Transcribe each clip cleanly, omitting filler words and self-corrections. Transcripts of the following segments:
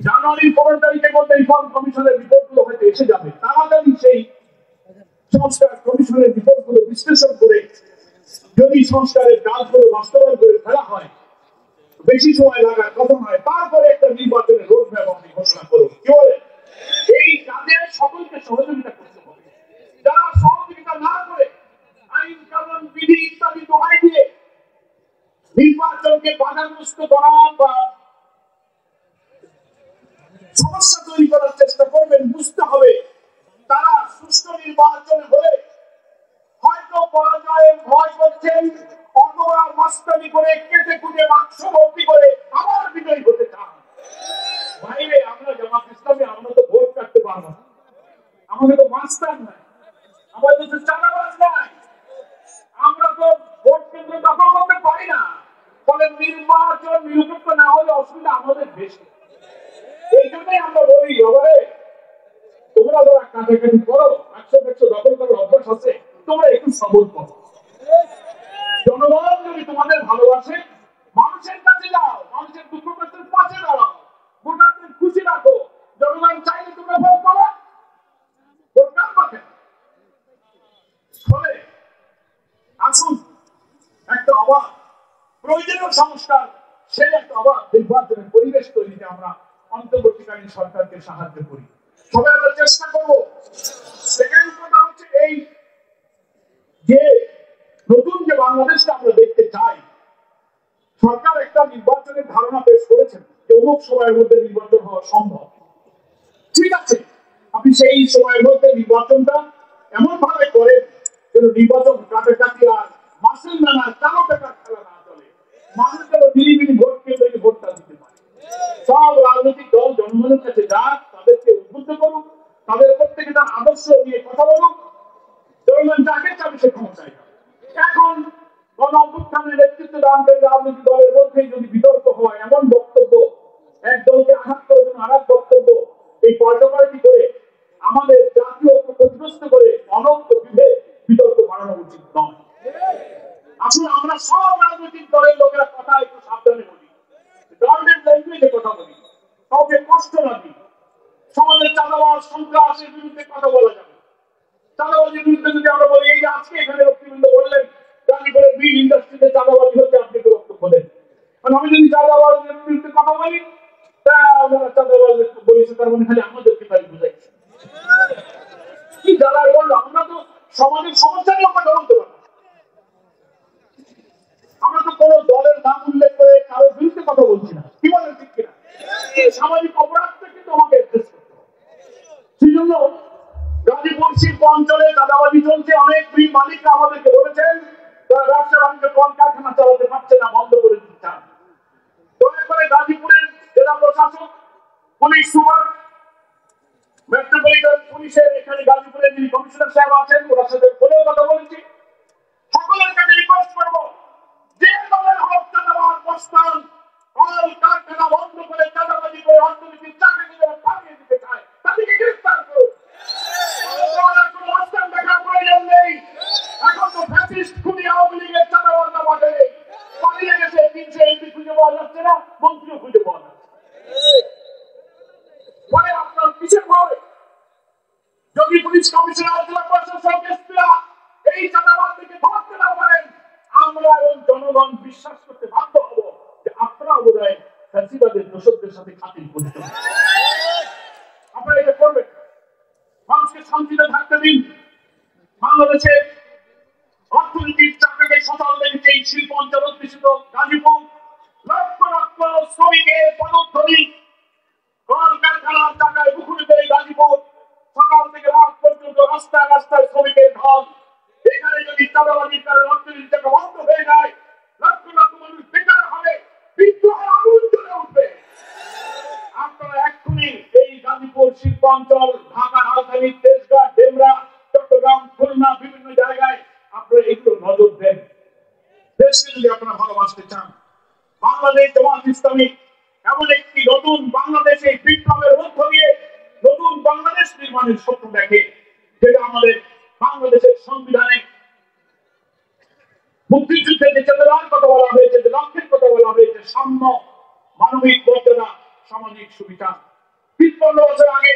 জানুয়ারির 15 তারিখের মধ্যে রিফর্ম কমিশনের রিপোর্টগুলো হয়তো এসে যাবে। তাড়াতাড়ি সেই সংস্কার কমিশনের রিপোর্টগুলো বিশ্লেষণ করে যদি সংস্কারের কাজগুলো বাস্তবায়ন করে ফেলা হয়, বেশি সময় লাগার কথা নয়। তারপরে একটা নির্বাচনের রোড ম্যাপ আপনি ঘোষণা করুন। কি বলেন? এই কাজে সকলকে সহযোগিতা করতে হবে। যারা সহযোগিতা না করে আইন কানুন বিধি ইত্যাদি দোহাই দিয়ে নির্বাচনকে বাধাগ্রস্ত করা বা সমস্যা তৈরি করার চেষ্টা করবেন, বুঝতে হবে তারা সুষ্ঠু নির্বাচন হলে হয়তো পরাজয়ের ভয় করছেন, অথবা মাস্তানি করে কেটে কুটে বাক্স ভর্তি করে আবার বিজয়ী হতে চান। বাইরে আমরা জামাত ইসলামী, আমরা তো ভোট কাটতে পারবো না, আমাদের তো মাস্টার নাই, আমাদের তো চাঁদাবাজ নাই, আমরা তো ভোট কেন্দ্র দখল করতে পারি না। ফলে নির্বাচন নিরপেক্ষ না হলে অসুবিধা আমাদের বেশি। এই জন্যই আমরা বলি, বাবারে তোমরা যারা কাটাকাটি করো, 100 দখল করার অভ্যাস আছে, তোমরা একটু সবল করো। জনগণ যদি তোমাদের ভালোবাসে, মানুষের কাছে যাও, মানুষের দুঃখ কষ্টের পাশে দাঁড়াও, ভোটারদের খুশি রাখো। জনগণ চাইলে তোমরা ভোট পাবা, ভোট কাটবে। ফলে আসুন একটা অবাধ প্রয়োজনীয় সংস্কার, সেই একটা অবাধ নির্বাচনের পরিবেশ তৈরিতে আমরা অন্তর্বর্তীকালীন সরকারকে সাহায্য করি। সবাই আমরা চেষ্টা করবো। সেকেন্ড কথা হচ্ছে এই যে নতুন যে বাংলাদেশটা আমরা দেখতে চাই, সরকার একটা নির্বাচনের ধারণা পেশ করেছেন যে অমুক সময়ের মধ্যে নির্বাচন হওয়া সম্ভব। ঠিক আছে, আপনি সেই সময়ের মধ্যে নির্বাচনটা এমন ভাবে করেন যেন নির্বাচন কাটাকাটি আর মাসেল নানা কালো টাকার খেলা না চলে, মানুষ যেন বিলিবিলি ভোট কেন্দ্রে ভোটটা দিতে পারে। সব রাজনৈতিক দল জনগণের কাছে যাক, তাদেরকে উদ্বুদ্ধ করুক, তাদের প্রত্যেকে তার আদর্শ নিয়ে কথা বলুক, জনগণ যাকে চাবে সে ক্ষমতায়। এখন গণ অভ্যুত্থানের নেতৃত্ব দানকারী রাজনৈতিক দলের মধ্যেই যদি বিতর্ক হয়, এমন বক্তব্য, এক দলকে আঘাত করার জন্য আর এক বক্তব্য, এই পাল্টাপাল্টি করে আমাদের জাতীয় ক্ষতিগ্রস্ত করে অনন্ত বিভেদ বিতর্ক বাড়ানো উচিত নয়। আসলে আমরা সব রাজনৈতিক দলের লোকেরা কথা একটু সাবধানে বলি, গভর্নমেন্ট ল্যাঙ্গুয়েজে কথা বলি, কাউকে কষ্ট না দিই। সমাজের চাঁদাবাজ সন্ত্রাসের বিরুদ্ধে কথা বলা যাবে। চাঁদাবাজির বিরুদ্ধে যদি আমরা বলি, এই যে আজকে এখানে বক্তব্য বললেন গাজীপুরের মিল ইন্ডাস্ট্রিতে চাঁদাবাজি হচ্ছে, আপনি একটু বক্তব্য দেন। কারণ আমি যদি চাঁদাবাজের বিরুদ্ধে কথা বলি, তা ওনারা চাঁদাবাজ বলেছে, তার মানে খালি আমাদেরকে তাই বুঝাইছে। কি জ্বালায় বললো, আমরা তো সমাজের সমস্যা নিয়ে কথা বলতে পারি। আমরা তো কোনো দলের নাম উল্লেখ করে কারোর বিরুদ্ধে কথা বলছি না। কি বলেন, ঠিক কিনা? এই সামাজিক অপরাধটা কিন্তু আমাকে অ্যাড্রেস করতে হবে। সেই জন্য গাজীপুর শিল্প অঞ্চলে চাঁদাবাজি চলছে। অনেক মিল মালিকরা আমাদেরকে বলেছেন তারা ব্যবসা বাণিজ্য কল কারখানা চালাতে পারছে না, বন্ধ করে দিতে চান। দয়া করে গাজীপুরের জেলা প্রশাসক, পুলিশ সুপার, মেট্রোপলিটন পুলিশের এখানে গাজীপুরের যিনি কমিশনার সাহেব আছেন, ওনার সাথে ফোনেও কথা বলেছি। সকলের কাছে রিকোয়েস্ট করবো, যে দলের হোক চাঁদাবাজ প্রস্থান, কল কারখানা বন্ধ করে চাঁদাবাজি করে অর্থনীতির চাকরি যারা পাঠিয়ে দিতে চায় তাদেরকে গ্রেফতার করুন। কোনো অস্থান দেখার প্রয়োজন নেই। এখন তো ফ্যাসিস্ট খুনি আওয়ামী লীগের চাঁদাবাজরা বাঁধে পালিয়ে গেছে, 300 এমপি খুঁজে পাওয়া যাচ্ছে না, মন্ত্রীও খুঁজে পাওয়া যাচ্ছে। ফলে আপনার কিসের ভয়? যদি পুলিশ কমিশনার, জেলা প্রশাসক, এসপিরা এই চাঁদাবাজদেরকে ধরতে না পারেন, আমরা এবং জনগণ বিশ্বাস করতে বাধ্য হব যে আপনারা বোধহয় ফ্যাসিবাদের দোষকদের সাথে খাতির করতে হবে। আপনারা এটা করবেন। মানুষকে শান্তিতে থাকতে দিন। বাংলাদেশে অর্থনীতির চাকরিকে সচল রেখেছে এই শিল্প অঞ্চল অধ্যুষিত গাজীপুর। লক্ষ লক্ষ শ্রমিকের পদধ্বনি, কল কারখানার টাকায় মুখরিত এই গাজীপুর। সকাল থেকে রাত পর্যন্ত রাস্তায় রাস্তায় শ্রমিকের ঢল। এখানে যদি চাঁদাবাজির কারণে অর্থনীতির টাকা বন্ধ হয়ে যায়, লক্ষ লক্ষ মানুষ বেকার হবে, বিদ্রোহের আগুন জ্বলে উঠবে। আপনারা এক্ষুনি এই গাজীপুর শিল্পাঞ্চল, ঢাকা রাজধানী, তেজগাঁ, ডেমরা, চট্টগ্রাম, খুলনা, বিভিন্ন জায়গায় আপনারা এগুলো নজর দেন। দেশকে যদি আপনারা ভালোবাসতে চান, বাংলাদেশ জামাত ইসলামী এমন একটি নতুন বাংলাদেশে বিপ্লবের মধ্য দিয়ে নতুন বাংলাদেশ নির্মাণের স্বপ্ন দেখে, যেটা আমাদের বাংলাদেশের সংবিধানে মুক্তিযুদ্ধের যে চেতনার কথা বলা হয়েছে, যে লক্ষ্যের কথা বলা হয়েছে, সাম্য, মানবিক মর্যাদা, সামাজিক সুবিচার। ৫৩ বছর আগে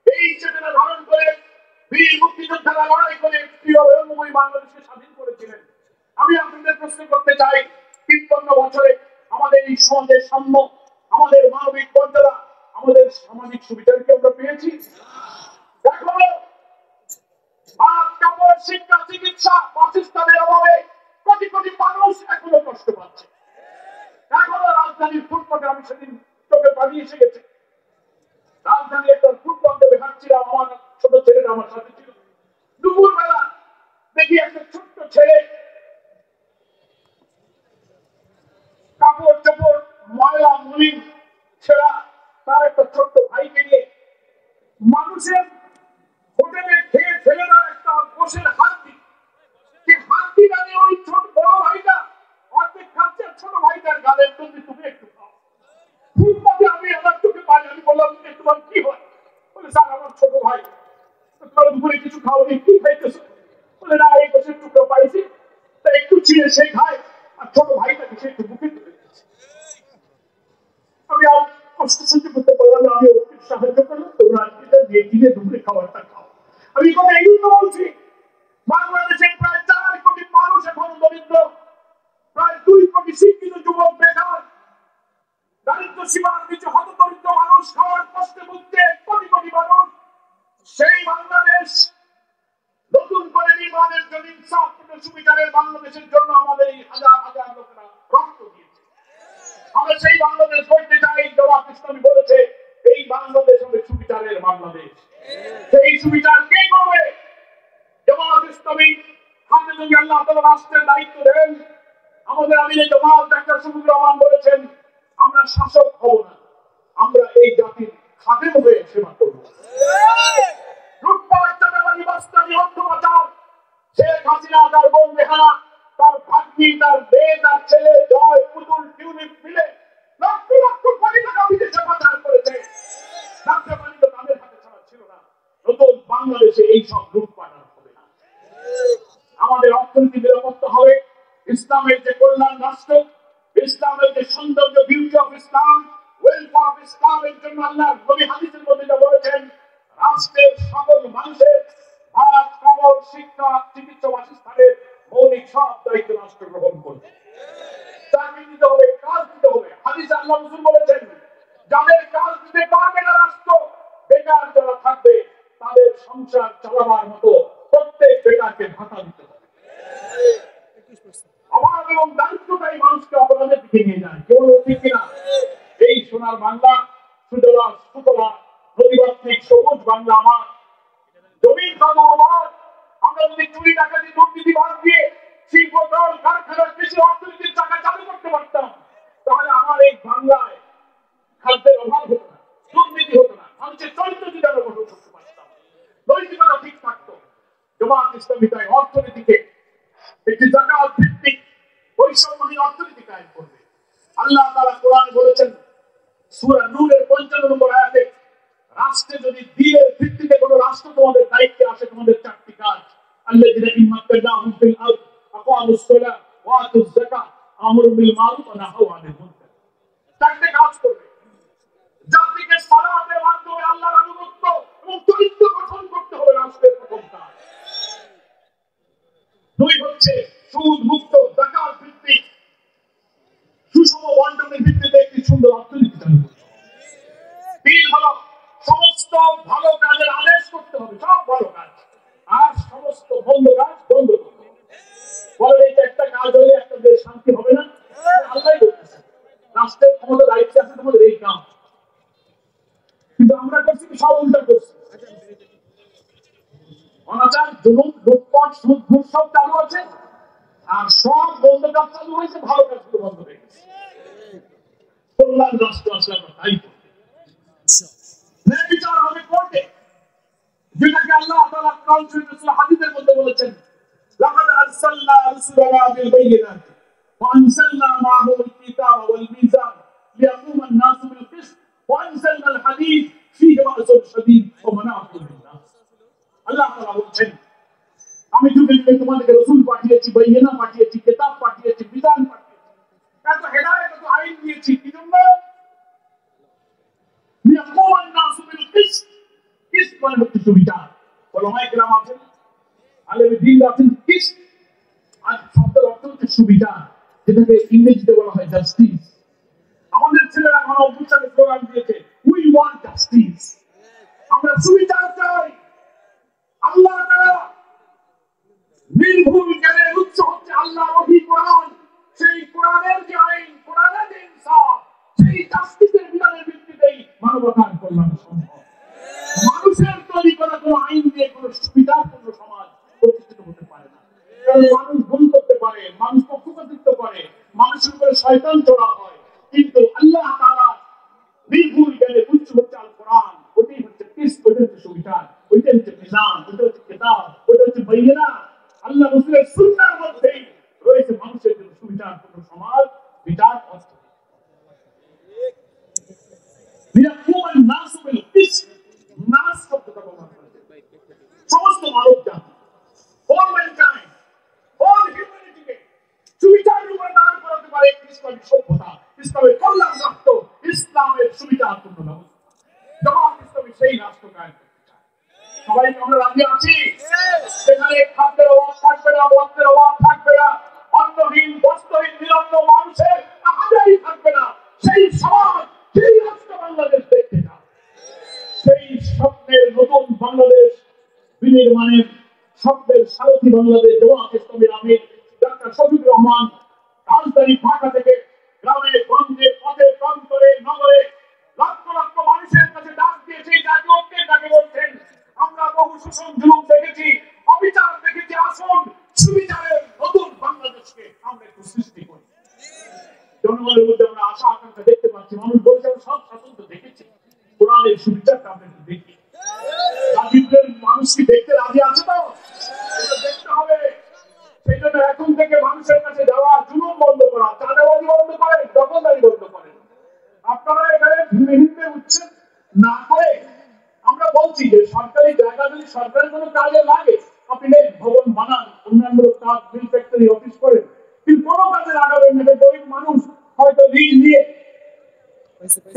এই চেতনা ধারণ করে বীর মুক্তিযোদ্ধারা লড়াই করে প্রিয় বঙ্গভূমি বাংলাদেশকে স্বাধীন করেছিলেন। আমি আপনাদের প্রশ্ন করতে চাই, ৫৩ বছরে আমাদের এই সমাজের সাম্য, আমাদের মানবিক মর্যাদা, আমাদের সামাজিক সুবিচারকে আমরা পেয়েছি? দেখো, কাপড়, শিক্ষা, চিকিৎসা, বাসস্থানের অভাবে কোটি কোটি মানুষ এখনো কষ্ট পাচ্ছে। এখনো রাজধানীর ফুটপাতে, আমি সেদিন চোখে পানি এসে গেছে, রাজধানীর একটা ফুটপাতে হাঁটছিলাম, আমার ছোট ছেলেটা আমার সাথে ছিল। দুপুর বেলা দেখি একটা ছোট্ট ছেলে কাপড় চোপড় ময়লা মলিন ছেঁড়া, তার একটা ছোট্ট ভাইকে নিয়ে মানুষের হোটেলে খেয়ে ফেলে দেওয়া একটা গোশের হাড্ডি, যে হাড্ডিটা নিয়ে ওই ছোট বড় ভাইটা অর্ধেক খাচ্ছে, ছোট ভাইটার গালের জন্য তুমি একটু খাও। ফুটপাতে আমি আমার চোখে পাই, আমি বললাম তোমার কি হয়? বলে স্যার আমার ছোট ভাই। তোমার দুপুরে কিছু খাওয়ানি, কি খাইতেছো? বলে না, এই গোশের টুকরো পাইছি, তা একটু ছিঁড়ে সে খায়, আর ছোট ভাইটাকে সে একটু বুকে তুলে দিচ্ছে। আমি আর কষ্ট সহ্য করতে পারলাম না, আমি ওকে সাহায্য করলাম, তোমরা এটা দিয়ে কিনে দুপুরে খাবারটা খাও। আমি কথা এই জন্য বলছি, বাংলাদেশের প্রায় ৪ কোটি মানুষ এখন দরিদ্র, প্রায় ২ কোটি শিক্ষিত যুবক বেকার, দারিদ্র সীমার নিচে হতদরিদ্র মানুষ, খাওয়ার কষ্টে ভুগছে কোটি কোটি মানুষ। সেই বাংলাদেশ নতুন করে নির্মাণের জন্য, ইনসাফপূর্ণ সুবিচারের বাংলাদেশের জন্য আমাদের এই হাজার হাজার লোকেরা রক্ত দিয়েছে। আমরা সেই বাংলাদেশ করতে চাই। জামাত ইসলামী বলেছে এই বাংলাদেশ হবে সুবিচারের বাংলাদেশ। সেই সুবিচার কে করবে? জামাত ইসলামী হাতে যদি আল্লাহ তাআলা রাষ্ট্রের দায়িত্ব দেন, আমাদের আমিরে জামাত ডাক্তার শফিকুর রহমান বলেছেন, আমরা শাসক হব না, আমরা এই জাতির খাদেম হয়ে সেবা করব। লুটপাট, চাঁদাবাজি, মাস্তানি, অর্থ পাচার, শেখ হাসিনা, তার বোন রেহানা, তার ভাগ্নি, তার মেয়ে, তার ছেলে জয়, পুতুল, টিউলিপ মিলে লক্ষ লক্ষ কোটি টাকা বিদেশে পাচার করেছে। ব্যবসা বাণিজ্য তাদের হাতে ছাড়া ছিল না। নতুন বাংলাদেশে এই সব লুটপাট হবে না। আমাদের অর্থনীতি নিরাপত্তা হবে। ইসলামের যে কল্যাণ রাষ্ট্র, ইসলামের যে সৌন্দর্য, beauty of Islam, welfare of ইসলামের জন্য আল্লাহ নবী হাদিসের মধ্যে যা বলেছেন, রাষ্ট্রের সকল মানুষের ভাত, কাপড়, শিক্ষা, চিকিৎসা, বাসস্থানের মৌলিক সব দায়িত্ব রাষ্ট্র গ্রহণ করবে। চাকরি দিতে হবে, কাজ দিতে হবে। হাদিসে আল্লাহ রাসূল বলেছেন, যাদের কাজ দিতে পারবে না রাষ্ট্র, বেকার যারা থাকবে, তাদের সংসার চালাবার মতো প্রত্যেক বেকারকে ভাতা দিতে হবে। অভাব এবং দারিদ্রতাই মানুষকে অপরাধের দিকে নিয়ে যায়। কেউ ঠিক কিনা? এই সোনার বাংলা, সুজলা সুফলা নদীমাতৃক সবুজ বাংলা আমার, জমির বাংলা আমার। আমরা যদি চুরি ডাকাতি দুর্নীতি বাদ দিয়ে শিল্প, কল কারখানা, কৃষি, অর্থনীতির চাকা চালু করতে পারতাম, তাহলে আমার এই বাংলায় খাদ্যের অভাব হতো না, দুর্নীতি হতো না, মানুষের চরিত্র যদি আমরা গঠন করতে পারতাম, নৈতিকতা ঠিক থাকতো। জামাত ইসলামী তাই অর্থনীতিকে একটি যাকাত ভিত্তিক বৈষম্যহীন অর্থনীতি কায়েম করবে। আল্লাহ তাআলা কোরআনে বলেছেন, সূরা নূরের ৫৫ নম্বর আয়াতে, রাষ্ট্রে যদি দ্বীনের ভিত্তিতে কোনো রাষ্ট্র তোমাদের দায়িত্বে আসে, তোমাদের ৪টি কাজ। আল্লাযীনা ইম্মাক্কানাহুম ফিল আরদ আকামুস সালাহ ওয়া আতুজ যাকাত আমরু বিল মারুফ ওয়া নাহাউ আনিল মুনকার। ৪টি কাজ করবে। জাতিকে সালাতের মাধ্যমে আল্লাহর আনুগত্য এবং চরিত্র গঠন করতে হবে, রাষ্ট্রের প্রথম কাজ। ২ হচ্ছে সুদ মুক্ত, যাকাত ভিত্তিক, সুষম বন্টনের ভিত্তিতে একটি সুন্দর অর্থনীতি চালু করতে হবে। ৩ হলো সমস্ত ভালো কাজের আদেশ করতে হবে, সব ভালো কাজ, আর সমস্ত বন্ধ কাজ বন্ধ করতে হবে। বলে এই একটা কাজ হলে একটা দেশ শান্তি হবে না, আল্লাহ বলতেছে রাষ্ট্রের ক্ষমতা দায়িত্ব আছে তোমাদের এই কাজ, কিন্তু আমরা করছি কি সব উল্টা করছি। অনাচার, জুলুম, লুটপাট, সুদ ঘুষ সব চালু আছে, আর সব বন্ধ কাজ চালু হয়েছে, ভালো কাজগুলো বন্ধ হয়ে গেছে। কল্যাণ রাষ্ট্র আসলে আমরা তাই করতে বিচার হবে কোর্টে, যেটাকে আল্লাহ তাআলা কোরআন শরীফে হাদিসের মধ্যে বলেছেন, লাকাদ আরসালনা রাসূলানা বিল বাইয়িনাত ওয়া আনসালনা মাআহুল কিতাবা ওয়াল মিজান লিয়াকুমা আন-নাসু বিল কিসত ওয়া আনসালনা আল হাদীদ ফীহি বা'সুন শাদীদ ওয়া মানাফি'ু লিন-নাস। আল্লাহ তাআলা বলেন, আমি যুগে যুগে তোমাদেরকে রাসূল পাঠিয়েছি, বাইয়িনা পাঠিয়েছি, কিতাব পাঠিয়েছি, বিধান পাঠিয়েছি, এত হেদায়েত, এত আইন দিয়েছি, কি জন্য? সুবিচার, ওলামায়ে কেরাম আছেন, আলেম দ্বীন আছেন, কিস আর শব্দের অর্থ হচ্ছে সুবিচার, যেটাকে ইংরেজিতে বলা হয় জাস্টিস। আমাদের ছেলেরা এখন অভ্যুত্থানে স্লোগান দিয়েছে, উই ওয়ান্ট জাস্টিস, আমরা সুবিচার চাই। আল্লাহ তাআলা নির্ভুল জ্ঞানের উৎস হচ্ছে আল্লাহর ওহী কোরআন। সেই কোরআনের যে আইন, কোরআনের যে ইনসাফ, সেই জাস্টিসের বিধানের ভিত্তিতেই মানবতার কল্যাণ সম্ভব। মানুষের তৈরি করা কোনো আইন দিয়ে কোনো সুবিধাপূর্ণ সমাজ প্রতিষ্ঠিত হতে পারে না। কারণ মানুষ ভুল করতে পারে, মানুষ পক্ষপাতিত্ব করে, মানুষের উপরে শয়তান চড়া হয়, কিন্তু আল্লাহ তাআলা নির্ভুল জ্ঞানের উৎস হচ্ছে আল কোরআন। ওইটাই হচ্ছে পিস, ওইটা হচ্ছে সুবিচার, ওইটাই হচ্ছে মিজান, ওইটা হচ্ছে কিতাব, ওইটা হচ্ছে বাইয়িনা। আল্লাহ রাসূলের সুন্নাহর মধ্যেই রয়েছে মানুষের জন্য সুবিচারপূর্ণ সমাজ, বিচার অর্থ। লিয়াকুমান নাসু বিল কিসত, নাস শব্দটা ব্যবহার করেছে সমস্ত মানব জাতি, all mankind, all humanity-কে সুবিচারের উপরে দাঁড় করাতে পারে ইসলামী সভ্যতা, ইসলামের কল্যাণ রাষ্ট্র, ইসলামের সুবিচারপূর্ণ ব্যবস্থা। জামাত ইসলামী সেই রাষ্ট্র কায়েম করতে চায়। সবাই আমরা রাজি আছি? সেখানে খাদ্যের অভাব থাকবে না, বস্ত্রের অভাব থাকবে না, অন্নহীন বস্ত্রহীন নিরন্ন মানুষের হাজারি থাকবে না। সেই সমাজ, সেই রাষ্ট্র বাংলাদেশ দেখতে চায়। সেই স্বপ্নের নতুন বাংলাদেশ বিনির্মাণের স্বপ্নের সারথি বাংলাদেশ জামাত ইসলামীর আমির ডাক্তার শফিকুর রহমান রাজধানী ঢাকা থেকে গ্রামে গঞ্জে পথে প্রান্তরে নগরে লক্ষ লক্ষ মানুষের কাছে ডাক দিয়েছে, জাতীয় ঐক্যের ডাকে বলছেন, আমরা বহু শোষণ জুলুম দেখেছি, অবিচার দেখেছি, আসুন সুবিচারের নতুন বাংলাদেশকে আমরা একটু সৃষ্টি করি। জনগণের মধ্যে আমরা আশা আকাঙ্ক্ষা দেখতে পাচ্ছি। মানুষ বলছে সব শাসন তো দেখেছি, কোরআনের সুবিচারটা আমরা একটু দেখি। গাজীপুরের মানুষ কি দেখতে রাজি আছে? তো এটা দেখতে হবে। সেই জন্য এখন থেকে মানুষের কাছে যাওয়া, জুলুম বন্ধ করা, চাঁদাবাজি বন্ধ করেন, দখলদারি বন্ধ করেন। আপনারা এখানে ভিড়ে ভিড়ে উঠছেন না করে আমরা বলছি যে সরকারি জায়গা যদি সরকারের কোনো কাজে লাগে, আপনি নেন, ভবন বানান, উন্নয়নমূলক কাজ, মিল ফ্যাক্টরি, অফিস করেন, কিন্তু কোনো কাজে লাগাবেন না। গরিব মানুষ হয়তো লিজ দিয়ে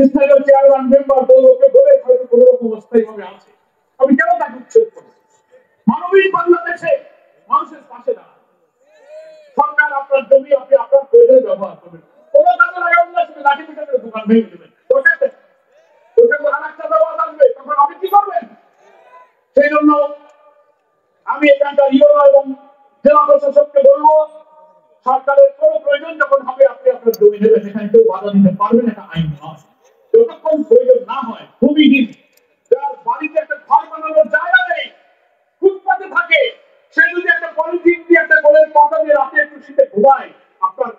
স্থানীয় চেয়ারম্যান মেম্বার দলকে বলে হয়তো কোনো রকম অস্থায়ীভাবে আছে, আপনি কেন তাকে উচ্ছেদ করেন? মানবিক বাংলাদেশে মানুষের পাশে দাঁড়ান। সরকার আপনার জমি আপনি আপনার প্রয়োজনে ব্যবহার করবেন, কোনো কাজে লাগাবেন না, শুধু লাঠি পিটানোর দোকান ভেঙে দেবেন। আসবে তখন আপনি কি করবেন? সেই জন্য আমি এখানকার ইউরো এবং জেলা প্রশাসককে বলবো, সরকারের কোনো প্রয়োজন যখন হবে আপনি আপনার জমি নেবেন, এখানে কেউ বাধা দিতে পারবেন, এটা আইন নয়। যতক্ষণ প্রয়োজন না হয়, ভূমিহীন যার বাড়িতে একটা ঘর বানানোর জায়গা নেই, ফুটপাতে থাকে, সে যদি একটা পলিথিন দিয়ে একটা গোলের পাতা দিয়ে রাতে একটু শীতে ঘুমায়, আপনার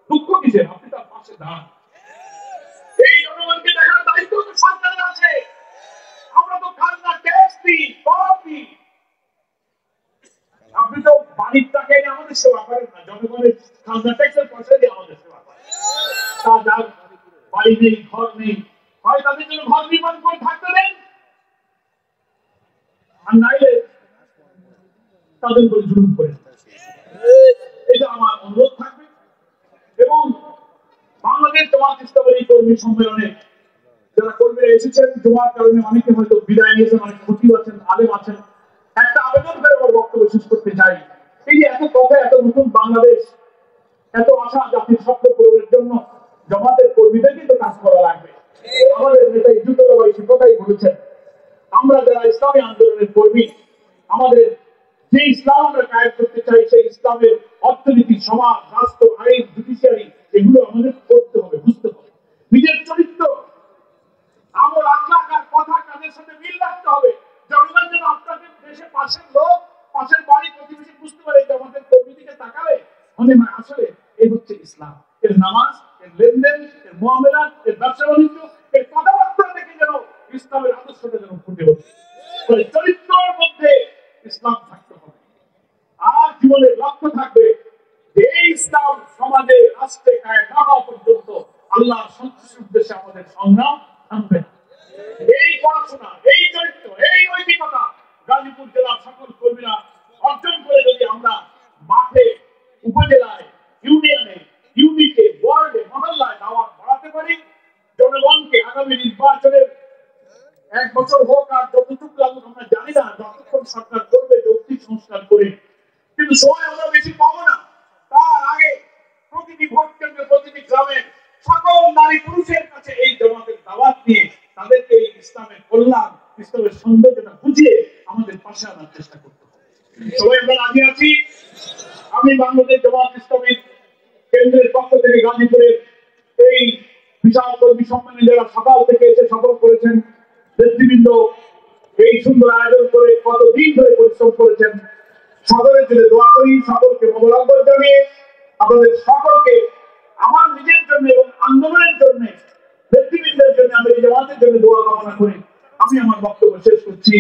দুঃখ কিসের? আপনি তার পাশে দাঁড়ান। এই জনগণকে দেখার দায়িত্ব তো সরকারের আছে। আমরা তো খাজনা ট্যাক্স দিই, কর দিই। আপনি তো বাড়ির টাকা এনে আমাদের সেবা করেন না, জনগণের খাজনা ট্যাক্সের পয়সা দিয়ে আমাদের সেবা করেন। তা যার বাড়ি নেই, ঘর নেই, হয় তাদের জন্য ঘর নির্মাণ করে থাকতে দেন, আর নাইলে তাদের উপরে জুলুম করে। এটা আমার অনুরোধ থাকবে। এবং বাংলাদেশ জামাত ইসলামী কর্মী সম্মেলনে যারা কর্মীরা এসেছেন, জমার কারণে অনেকে হয়তো বিদায় নিয়েছেন, অনেক খতিব আছেন, আলেম আছেন, একটা আবেদন করে আমার বক্তব্য শেষ করতে চাই। এই যে এত কথা, এত নতুন বাংলাদেশ, এত আশা জাতির স্বপ্ন পূরণের জন্য জামাতের কর্মীদের কিন্তু কাজ করা লাগবে। আমাদের নেতা ইজ্জতুল্লাহ ভাই সে কথাই বলেছেন, আমরা যারা ইসলামী আন্দোলনের কর্মী, আমাদের যে ইসলাম আমরা কায়েম করতে চাই, সেই ইসলামের অর্থনীতি, সমাজ, রাষ্ট্র, আইন, জুডিশিয়ারি, এগুলো আমাদের করতে হবে, বুঝতে হবে। নিজের চরিত্র, আমল, আখলাক আর কথা কাজের সাথে মিল রাখতে হবে। জনগণ যেন আপনাদের দেশে পাশের লোক, পাশের বাড়ি, প্রতিবেশী বুঝতে পারে যে আমাদের কর্মীদিকে তাকালে মনে হয় আসলে এই হচ্ছে ইসলাম। এর নামাজ, এর লেনদেন, এর মুআমালা, এর ব্যবসা বাণিজ্য, এর কথাবার্তা দেখে যেন ইসলামের আদর্শটা যেন ফুটে ওঠে। চরিত্রের মধ্যে ইসলাম থাকতে হবে। আর জীবনের লক্ষ্য থাকবে যে এই ইসলাম সমাজে, রাষ্ট্রে কায়েম না হওয়া পর্যন্ত আল্লাহর সন্তুষ্টির উদ্দেশ্যে আমাদের সংগ্রাম থামবে না। এই পড়াশোনা, এই চরিত্র, এই নৈতিকতা গাজীপুর জেলার সকল কর্মীরা অর্জন করে যদি আমরা মাঠে, উপজেলায়, ইউনিয়নে, ইউনিটে, ওয়ার্ডে, মহল্লায় দাওয়াত বাড়াতে পারি, জনগণকে আগামী নির্বাচনের 1 বছর হোক আর যতটুকু লাগুক আমরা জানি না যতক্ষণ সরকার করবে যৌক্তিক সংস্কার করে, কিন্তু সময় আমরা বেশি পাবো না। তার আগে প্রতিটি ভোট কেন্দ্রে প্রতিটি গ্রামে সকল নারী পুরুষের কাছে এই জামাতের দাওয়াত দিয়ে তাদেরকে এই ইসলামের কল্যাণ, ইসলামের সৌন্দর্যটা বুঝিয়ে আমাদের পাশে আনার চেষ্টা করতে হবে। সবাই আমরা রাজি আছি। আমি বাংলাদেশ জামাত ইসলামী কেন্দ্রের পক্ষ থেকে গাজীপুরের এই বিশাল কর্মী সম্মেলনে যারা সকাল থেকে এসে সফল করেছেন, নেতৃবৃন্দ এই সুন্দর আয়োজন করে কতদিন ধরে পরিশ্রম করেছেন, সকলের জন্য দোয়া করি। সকলকে মোবারকবাদ জানিয়ে আপনাদের সকলকে আমার নিজের জন্য এবং আন্দোলনের জন্য, নেতৃবৃন্দের জন্য, আমি জামাতের জন্য দোয়া কামনা করি আমি আমার বক্তব্য শেষ করছি।